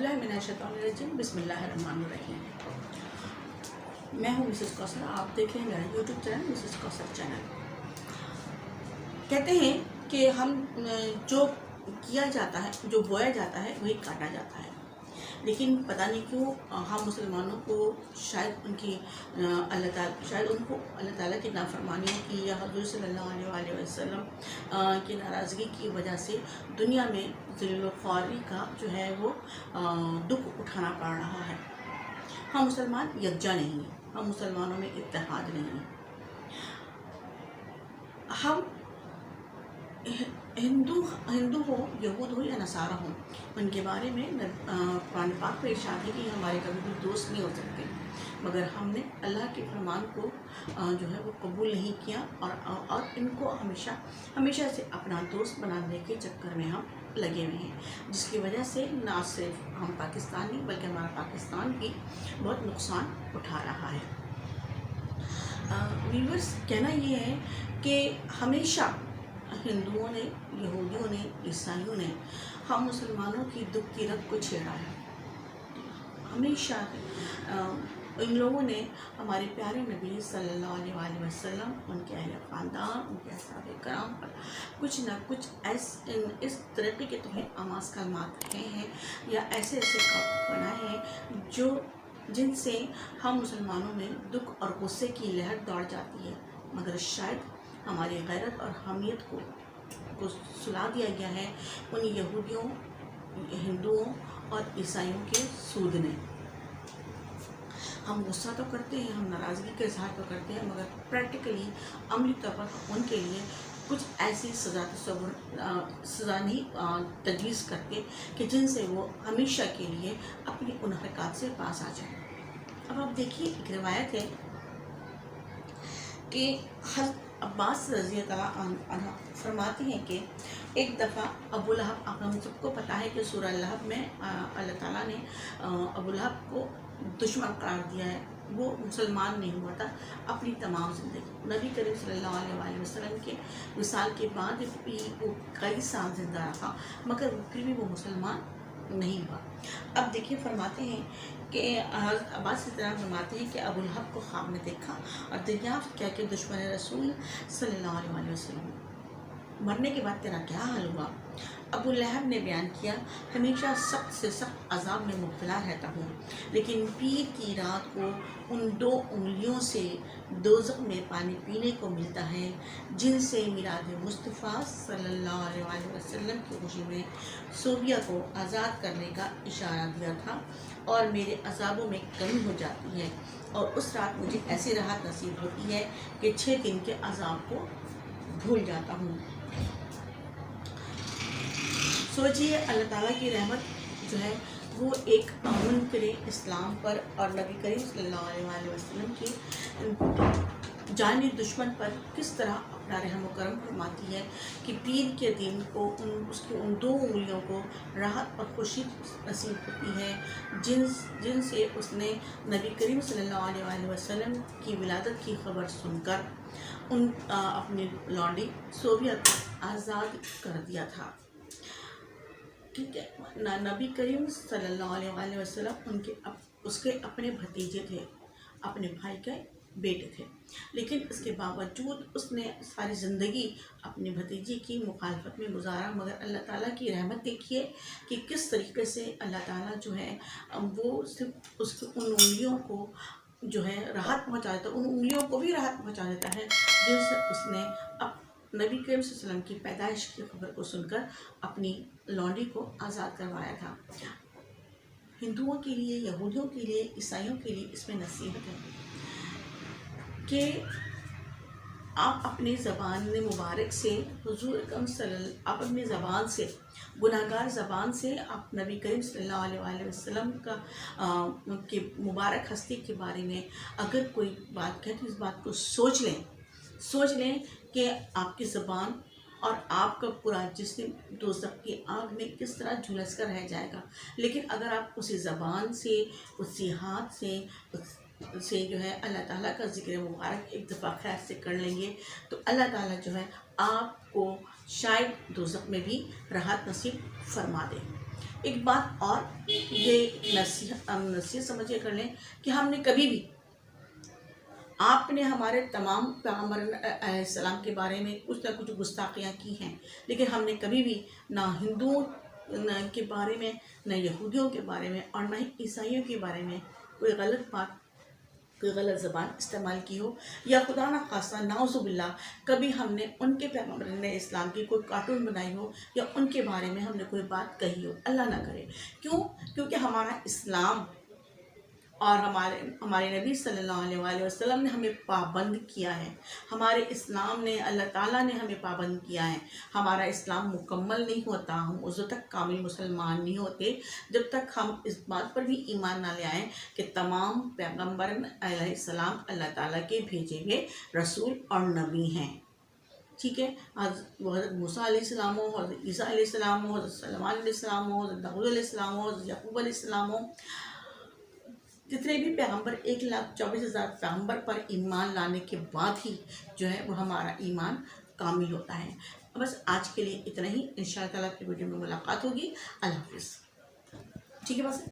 औज़ुबिल्लाहि मिनश्शैतानिर्रजीम बिस्मिल्लाहिर्रहमानिर्रहीम। मैं हूँ मिसेस कौसर, आप देख रहे हैं मेरा YouTube channel Mrs Kausar channel. कहते हैं कि हम जो किया जाता है, जो बोया जाता है वही काटा जाता है, लेकिन पता नहीं क्यों हम मुसलमानों को शायद उनको अल्लाह ताला की नाफरमानियों की या हुज़ूर सल्लल्लाहु अलैहि वसल्लम की नाराज़गी की वजह से दुनिया में ज़िल्ल-ओ-ख़्वारी का जो है वो दुख उठाना पड़ रहा है। हम मुसलमान यकजा नहीं हैं, हम मुसलमानों में इत्तेहाद नहीं है। हम हिंदू हो, यहूद हो या नसारा हो, उनके बारे में कुरान पाक में इरशाद है कि हमारे कभी भी दोस्त नहीं हो सकते, मगर हमने अल्लाह के फरमान को जो है वो कबूल नहीं किया और इनको हमेशा से अपना दोस्त बनाने के चक्कर में हम लगे हुए हैं, जिसकी वजह से ना सिर्फ हम पाकिस्तानी बल्कि हमारा पाकिस्तान भी बहुत नुकसान उठा रहा है। व्यूअर्स, कहना ये है कि हमेशा हिंदुओं ने, यहूदियों ने, ईसाइयों ने हम मुसलमानों की दुख की रग को छेड़ा है। हमेशा इन लोगों ने हमारे प्यारे नबी सल्लल्लाहु अलैहि वसल्लम, उनके अहले ख़ानदान, उनके असहाबे कराम पर कुछ ना कुछ इस तरीके के तोहे आमास कलमात कहे हैं या ऐसे काम बनाए हैं जिनसे हम मुसलमानों में दुख और गुस्से की लहर दौड़ जाती है, मगर शायद हमारी गैरत और हमीयत को सुला दिया गया है उन यहूदियों, हिंदुओं और ईसाइयों के सूद ने। हम गुस्सा तो करते हैं, हम नाराज़गी का इजहार तो करते हैं, मगर प्रैक्टिकली अमली तौर पर उनके लिए कुछ ऐसी सज़ा नहीं तजवीज़ करते कि जिनसे वो हमेशा के लिए अपनी उन हरकत से पास आ जाए। अब आप देखिए, एक रिवायत है कि हज़रत अब्बास रज़ी अल्लाह अन्हु फरमाते हैं कि एक दफ़ा अबू लहब, आप हम सबको पता है कि सूरह लहब में अल्लाह ताला ने अबू लहब को दुश्मन करार दिया है। वो मुसलमान नहीं हुआ था अपनी तमाम ज़िंदगी। नबी करीम सल्लल्लाहु अलैहि वसल्लम के विसाल के बाद भी वो कई साल ज़िंदा रहा, मगर फिर भी वो मुसलमान नहीं हुआ। अब देखिए, फरमाते हैं कि अब्बास इस तरह फरमाते हैं कि अबू लहब को ख्वाब में देखा और दरियाफ्त किया कि दुश्मन रसूल सल्लल्लाहु अलैहि वसल्लम, मरने के बाद तेरा क्या हाल हुआ? अबू लहब ने बयान किया, हमेशा सख्त से सख्त अजाब में मुब्तला रहता हूँ, लेकिन पीर की रात को उन 2 उंगलियों से दोज़ख में पानी पीने को मिलता है जिनसे मिलाद मुस्तफ़ा सल्लल्लाहु अलैहि वसल्लम की खुशी में सूफिया को आज़ाद करने का इशारा दिया था, और मेरे अजाबों में कमी हो जाती है और उस रात मुझे ऐसी राहत नसीब होती है कि 6 दिन के अजाब को भूल जाता हूँ। सोचिए, अल्लाह ताला की रहमत जो है वो एक मुनकर इस्लाम पर और नबी करीम सल्लल्लाहु अलैहि वसल्लम की जानी दुश्मन पर किस तरह अपना रहम व करम फरमाती है कि पीर के दिन को उसकी उन 2 उंगलियों को राहत और खुशी नसीब होती है जिनसे उसने नबी करीम सल्लल्लाहु अलैहि वसल्लम की विलादत की खबर सुनकर अपनी लौंडी सूफिया को आज़ाद कर दिया था। ठीक है, नबी करीम सल्लल्लाहु अलैहि वसल्लम उसके अपने भतीजे थे, अपने भाई के बेटे थे, लेकिन इसके बावजूद उसने सारी ज़िंदगी अपनी भतीजी की मुखालफत में गुजारा। मगर अल्लाह ताला की रहमत देखिए कि किस तरीके से अल्लाह ताला जो है वो सिर्फ उसकी उन उंगलियों को जो है राहत पहुँचा देता, उन उंगलियों को भी राहत पहुँचा देता है जिनसे उसने नबी करीम सल्लल्लाहु अलैहि वसल्लम की पैदाइश की खबर को सुनकर अपनी लौंडी को आज़ाद करवाया था। हिंदुओं के लिए, यहूदियों के लिए, ईसाइयों के लिए इसमें नसीहत है कि आप अपनी ज़बान मुबारक से हुज़ूर अकरम आप अपनी ज़बान से, गुनाहगार ज़बान से आप नबी करीम सल्लल्लाहु अलैहि वसल्लम के मुबारक हस्ती के बारे में अगर कोई बात कहे तो इस बात को सोच लें कि आपकी ज़बान और आपका पूरा जिस्म दोज़ख की आग में किस तरह झुलस कर रह जाएगा। लेकिन अगर आप उसी ज़बान से, उसी हाथ से जो है अल्लाह ताला का ज़िक्र मुबारक एक दफ़ा खैर से कर लेंगे तो अल्लाह ताला जो है आपको शायद दोज़ख में भी राहत नसीब फरमा दे। ایک بات اور، یہ نصیحت سمجھ کے کر لیں کہ ہم نے کبھی بھی، آپ نے ہمارے تمام پیغمبر علیہ السلام کے بارے میں کچھ نہ کچھ گستاخیاں کی ہیں، لیکن ہم نے کبھی بھی نہ ہندوؤں کے بارے میں، نہ یہودیوں کے بارے میں، اور نہ ہی عیسائیوں کے بارے میں کوئی غلط بات، کوئی غلط زبان استعمال کی ہو، یا خدا نہ خواستہ نعوذ باللہ کبھی ہم نے ان کے پیغمبر علیہ السلام کی کوئی کارٹون بنائی ہو، یا ان کے بارے میں ہم نے کوئی بات کہی ہو، اللہ نہ کرے۔ کیونکہ ہمارا اسلام اور ہمارے نبی صلی اللہ علیہ وآلہ وسلم نے ہمیں پابند کیا ہے، ہمارے اسلام نے، اللہ تعالیٰ نے ہمیں پابند کیا ہے۔ ہمارا اسلام مکمل نہیں ہوتا، ہم اس وقت تک کامل مسلمان نہیں ہوتے جب تک ہم اس بات پر بھی ایمان نہ لے آئیں کہ تمام پیغمبر علیہ السلام اللہ تعالیٰ کے بھیجے ہوئے رسول اور نبی ہیں، ٹھیک ہے۔ حضرت موسیٰ علیہ السلام ہو، حضرت عیسیٰ علیہ السلام ہو، حضرت سلیمان علیہ السلام ہو، حضرت داؤد علیہ السلام ہو، حضرت یعقوب علیہ السلام ہو، جتنے بھی پیغمبر، 1,24,000 پیغمبر پر ایمان لانے کے بعد ہی جو ہے وہ ہمارا ایمان کامل ہوتا ہے۔ بس آج کے لیے اتنا ہی، انشاءاللہ تعالیٰ کی ویڈیو میں ملاقات ہوگی۔ اللہ حافظ، ٹھیک ہے بس۔